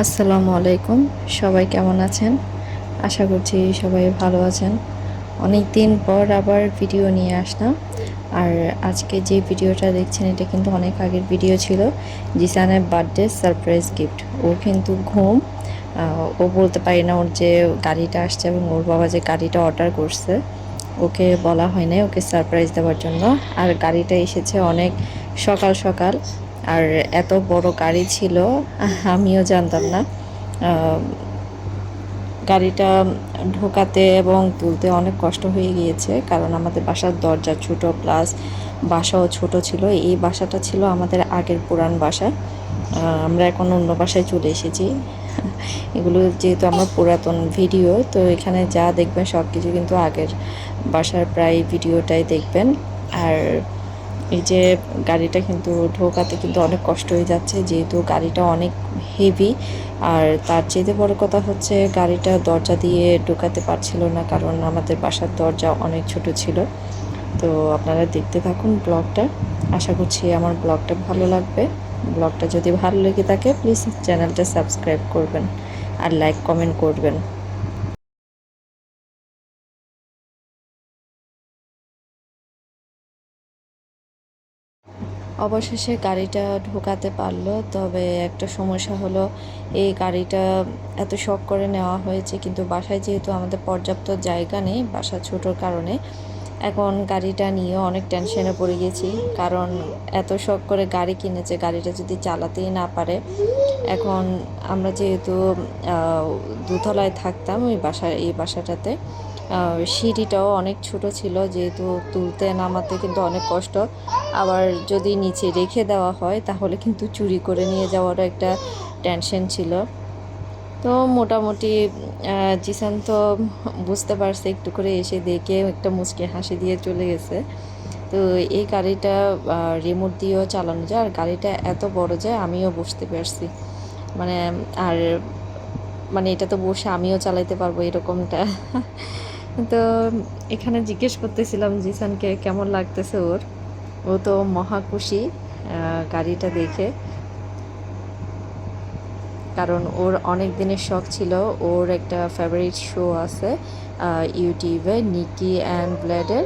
আসসালামু আলাইকুম। সবাই কেমন আছেন? আশা করছি সবাই ভালো আছেন। অনেক দিন পর আবার ভিডিও নিয়ে আসলাম। আর আজকে যে ভিডিওটা দেখছেন এটা কিন্তু অনেক আগের ভিডিও ছিল। জিসানের বার্থডে সারপ্রাইজ গিফট। ও কিন্তু ও বলতে পারি না ওর যে গাড়িটা আসছে এবং ওর বাবা যে গাড়িটা অর্ডার করছে ওকে বলা হয় নাই ওকে সারপ্রাইজ দেওয়ার জন্য। আর গাড়িটা এসেছে অনেক সকাল সকাল। আর এত বড় গাড়ি ছিল আমিও জানতাম না। আহ, গাড়িটা ঢোকাতে এবং তুলতে অনেক কষ্ট হয়ে গিয়েছে, কারণ আমাদের বাসার দরজা ছোট, প্লাস বাসাও ছোট ছিল। এই বাসাটা ছিল আমাদের আগের পুরান বাসা। আমরা এখন অন্য বাসায় চলে এসেছি। এগুলো যেহেতু আমার পুরাতন ভিডিও, তো এখানে যা দেখবেন সব কিছু কিন্তু আগের বাসার প্রায় ভিডিওটাই দেখবেন। আর এই যে গাড়িটা কিন্তু ঢোকাতে কিন্তু অনেক কষ্ট হয়ে যাচ্ছে, যেহেতু গাড়িটা অনেক হেভি। আর তার চেয়ে বড় কথা হচ্ছে গাড়িটা দরজা দিয়ে ঢোকাতে পারছিল না, কারণ আমাদের বাসার দরজা অনেক ছোট ছিল। তো আপনারা দেখতে থাকুন ব্লগটা। আশা করছি আমার ব্লগটা ভালো লাগবে। ব্লগটা যদি ভালো লেগে থাকে প্লিজ চ্যানেলটা সাবস্ক্রাইব করবেন আর লাইক কমেন্ট করবেন। অবশেষে গাড়িটা ঢোকাতে পারলো, তবে একটা সমস্যা হলো এই গাড়িটা এত শখ করে নেওয়া হয়েছে, কিন্তু বাসায় যেহেতু আমাদের পর্যাপ্ত জায়গা নেই বাসা ছোটোর কারণে, এখন গাড়িটা নিয়ে অনেক টেনশনে পড়ে গেছি। কারণ এত শখ করে গাড়ি কিনেছে, গাড়িটা যদি চালাতেই না পারে। এখন আমরা যেহেতু দোতলায় থাকতাম এই বাসাটাতে, সিঁড়িটাও অনেক ছোট ছিল, যেহেতু তুলতে নামাতে কিন্তু অনেক কষ্ট। আবার যদি নিচে রেখে দেওয়া হয় তাহলে কিন্তু চুরি করে নিয়ে যাওয়ারও একটা টেনশন ছিল। তো মোটামুটি জিসান তো বুঝতে পারছে, একটু করে এসে দেখে একটা মুচকি হাসি দিয়ে চলে গেছে। তো এই গাড়িটা রিমোট দিয়েও চালানো যায়, আর গাড়িটা এত বড় যে আমিও বসতে পারছি। মানে আর মানে এটা তো বসে আমিও চালাইতে পারবো এরকমটা। তো এখানে জিজ্ঞেস করতেছিলাম জিসানকে কেমন লাগতেছে ওর। ও তো মহা খুশি গাড়িটা দেখে, কারণ ওর অনেক দিনের শখ ছিল। ওর একটা ফেভারিট শো আছে ইউটিউবে, নিকি অ্যান্ড ব্লেডের।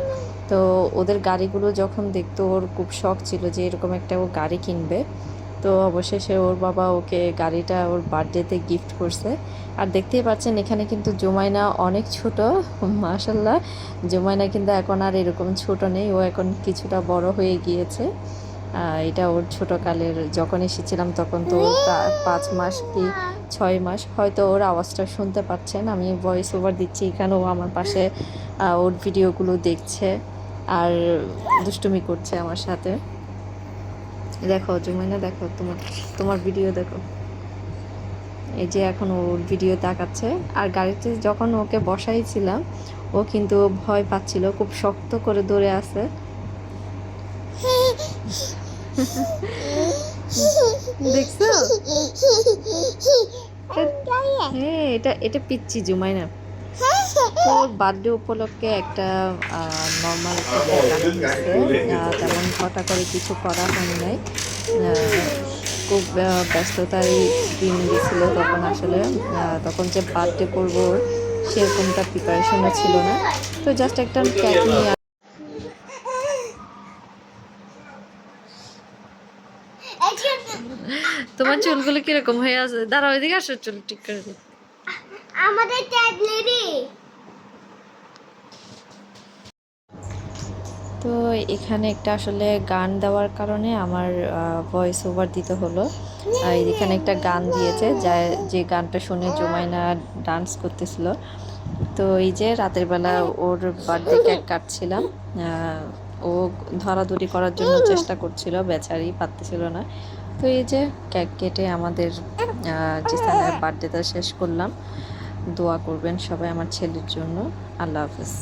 তো ওদের গাড়িগুলো যখন দেখতো ওর খুব শখ ছিল যে এরকম একটা ও গাড়ি কিনবে। তো অবশেষে ওর বাবা ওকে গাড়িটা ওর বার্থডেতে গিফট করছে। আর দেখতেই পাচ্ছেন এখানে কিন্তু জুমাইনা অনেক ছোট। মাশাল্লাহ, জুমাইনা কিন্তু এখন আর এরকম ছোট নেই, ও এখন কিছুটা বড় হয়ে গিয়েছে। এটা ওর ছোটোকালের, যখন এসেছিলাম তখন তো ওর 5 মাস কি 6 মাস। হয়তো ওর আওয়াজটা শুনতে পাচ্ছেন, আমি ভয়েস ওভার দিচ্ছি এখানে, ও আমার পাশে ওর ভিডিওগুলো দেখছে আর দুষ্টুমি করছে আমার সাথে। দেখো জুমাইনা, দেখো তোমার তোমার ভিডিও দেখো। এই যে এখন ওর ভিডিও তাকাচ্ছে। আর গাড়িতে যখন ওকে বসাইছিলাম ও কিন্তু ভয় পাচ্ছিল, খুব শক্ত করে ধরে আছে। দেখছো? হ্যাঁ, এটা এটা পিচ্ছি জুমাইনা। তো ওর বার্থডে উপলক্ষে একটা নর্মাল একটা গাড়ি দিচ্ছে। তেমন ঘটা করে কিছু করা হয় নাই। খুব ব্যস্ততায় দিন গেছিল তখন, আসলে তখন যে বার্থডে করবো ওর সেরকমটা প্রিপারেশনও ছিল না। তো জাস্ট একটা কেক নিয়ে। তোমার চুলগুলো কিরকম হয়ে আছে? দাঁড়াও, এদিকে আসো, চুল ঠিক করে দিই। আমাদের ট্যাগলেরি। তো এখানে একটা আসলে গান দেওয়ার কারণে আমার ভয়েস ওভার দিতে হলো। এখানে একটা গান দিয়েছে, যে গানটা শুনে জুমাইনা ডান্স করতেছিল। তো এই যে রাতের বেলা ওর বার্থডে কেক কাটছিলাম। ও ধরাধরি করার জন্য চেষ্টা করছিল, বেচারি পারতেছিল না। তো এই যে কেক কেটে আমাদের জিসানের বার্থডেটা শেষ করলাম। দোয়া করবেন সবাই আমার ছেলের জন্য। আল্লাহ হাফেজ।